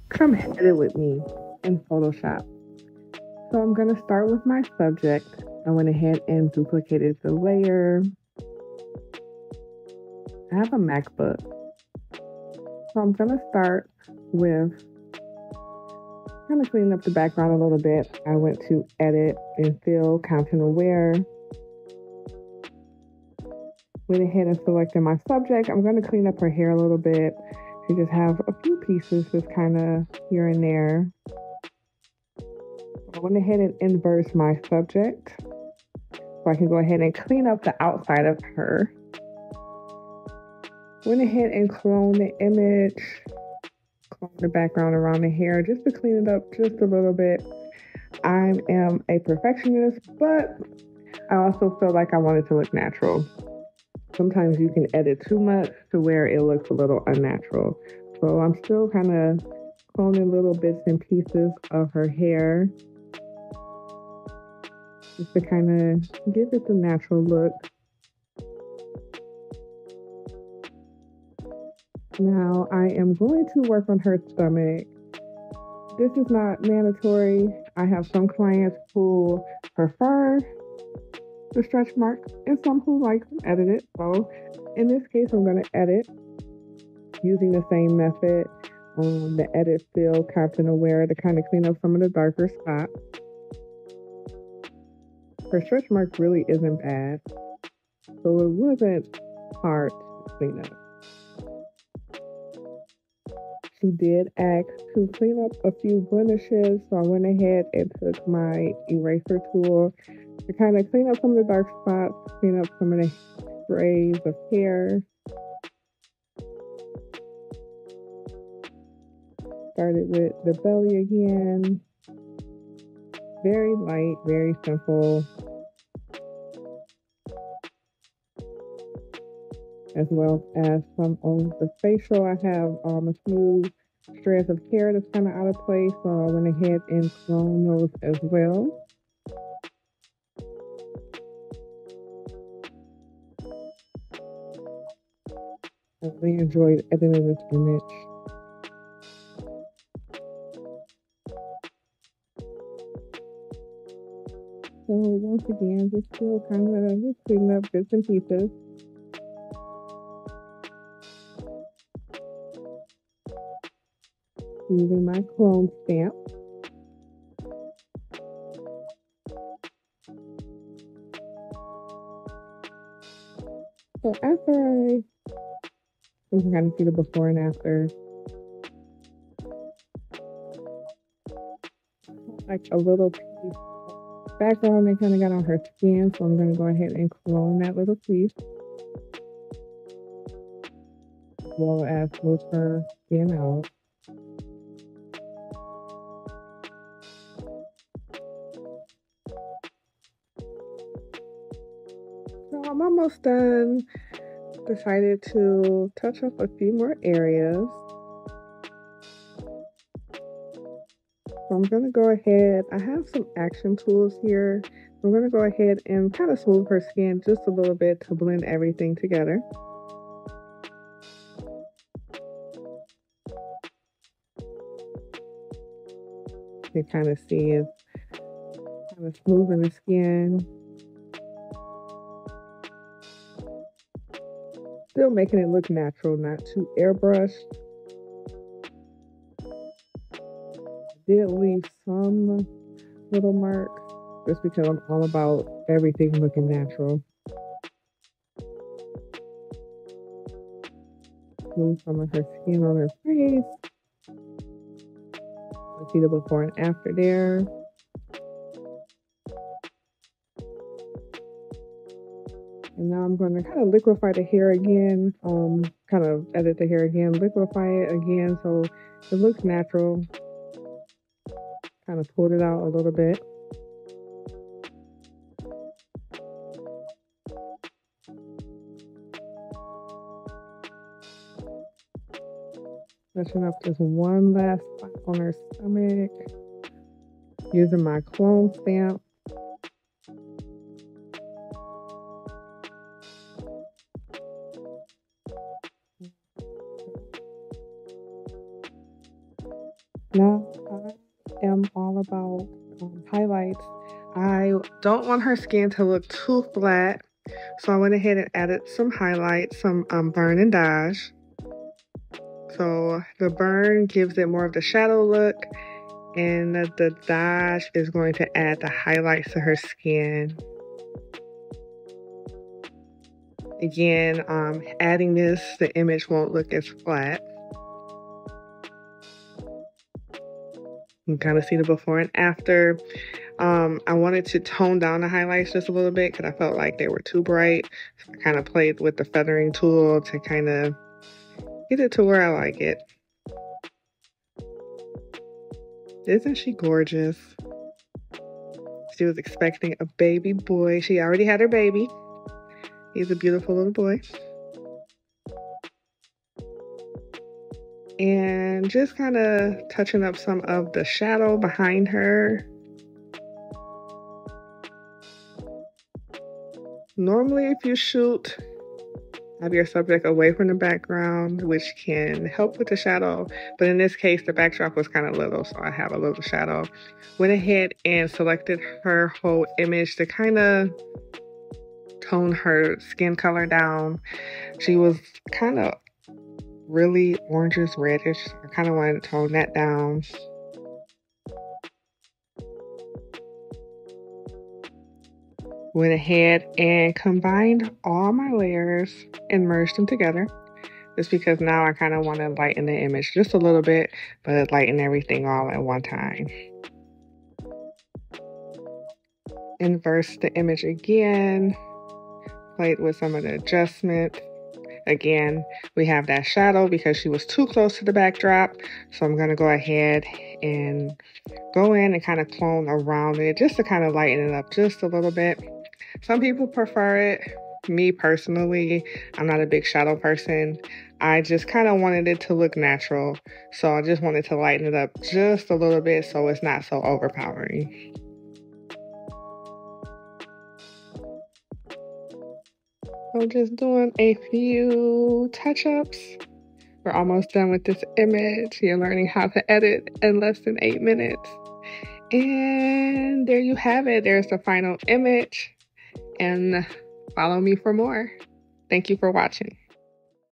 come headed with me in Photoshop. So I'm going to start with my subject. I went ahead and duplicated the layer. I have a MacBook. So I'm going to start with kind of cleaning up the background a little bit. I went to edit and fill, content aware. Went ahead and selected my subject. I'm going to clean up her hair a little bit. She just have a few pieces just kind of here and there. I went ahead and inverse my subject so I can go ahead and clean up the outside of her. Went ahead and clone the image, clone the background around the hair just to clean it up just a little bit. I am a perfectionist, but I also feel like I want it to look natural. Sometimes you can edit too much to where it looks a little unnatural. So I'm still kind of cloning little bits and pieces of her hair just to kind of give it the natural look. Now I am going to work on her stomach. This is not mandatory. I have some clients who prefer the stretch marks and some who like them edited. So in this case, I'm going to edit using the same method, the edit, fill, content aware to kind of clean up some of the darker spots. Her stretch mark really isn't bad, so it wasn't hard to clean up. She did ask to clean up a few blemishes, so I went ahead and took my eraser tool to kind of clean up some of the dark spots, clean up some of the sprays of hair. Started with the belly again. Very light, very simple. As well as some on the facial. I have a smooth strands of hair that's kind of out of place, so I went ahead and clone those as well. I really enjoyed editing this image. So once again, just still kind of just cleaning up bits and pieces. Using my clone stamp. So after you can kind of see the before and after. Like a little piece background that kind of got on her skin, so I'm going to go ahead and clone that little piece. As well as smooth her skin out. So I'm almost done. Decided to touch up a few more areas. So I'm going to go ahead. I have some action tools here. I'm going to go ahead and kind of smooth her skin just a little bit to blend everything together. You can kind of see it's kind of smoothing the skin. Still making it look natural, not too airbrushed. Did leave some little marks just because I'm all about everything looking natural. Move some of her skin on her face. You see the before and after there. And now I'm going to kind of liquefy the hair again, kind of edit the hair again, liquefy it again so it looks natural. Kind of pulled it out a little bit. Touching up just one last spot on her stomach. Using my clone stamp. Now, I am all about highlights. I don't want her skin to look too flat, so I went ahead and added some highlights, some Burn and Dodge. So the Burn gives it more of the shadow look, and the Dodge is going to add the highlights to her skin. Again, adding this, the image won't look as flat. You can kind of see the before and after. I wanted to tone down the highlights just a little bit because I felt like they were too bright. So I kind of played with the feathering tool to kind of get it to where I like it. Isn't she gorgeous? She was expecting a baby boy. She already had her baby. He's a beautiful little boy. And just kind of touching up some of the shadow behind her. Normally, if you shoot, have your subject away from the background, which can help with the shadow. But in this case, the backdrop was kind of little, so I have a little shadow. Went ahead and selected her whole image to kind of tone her skin color down. She was kind of really orangish reddish. I kind of wanted to tone that down. Went ahead and combined all my layers and merged them together. Just because now I kind of want to lighten the image just a little bit, but lighten everything all at one time. Inverse the image again. Played with some of the adjustment. Again, we have that shadow because she was too close to the backdrop. So I'm going to go ahead and go in and kind of clone around it just to kind of lighten it up just a little bit. Some people prefer it. Me personally, I'm not a big shadow person. I just kind of wanted it to look natural. So I just wanted to lighten it up just a little bit so it's not so overpowering. So just doing a few touch-ups. We're almost done with this image. You're learning how to edit in less than 8 minutes. And there you have it. There's the final image. And follow me for more. Thank you for watching.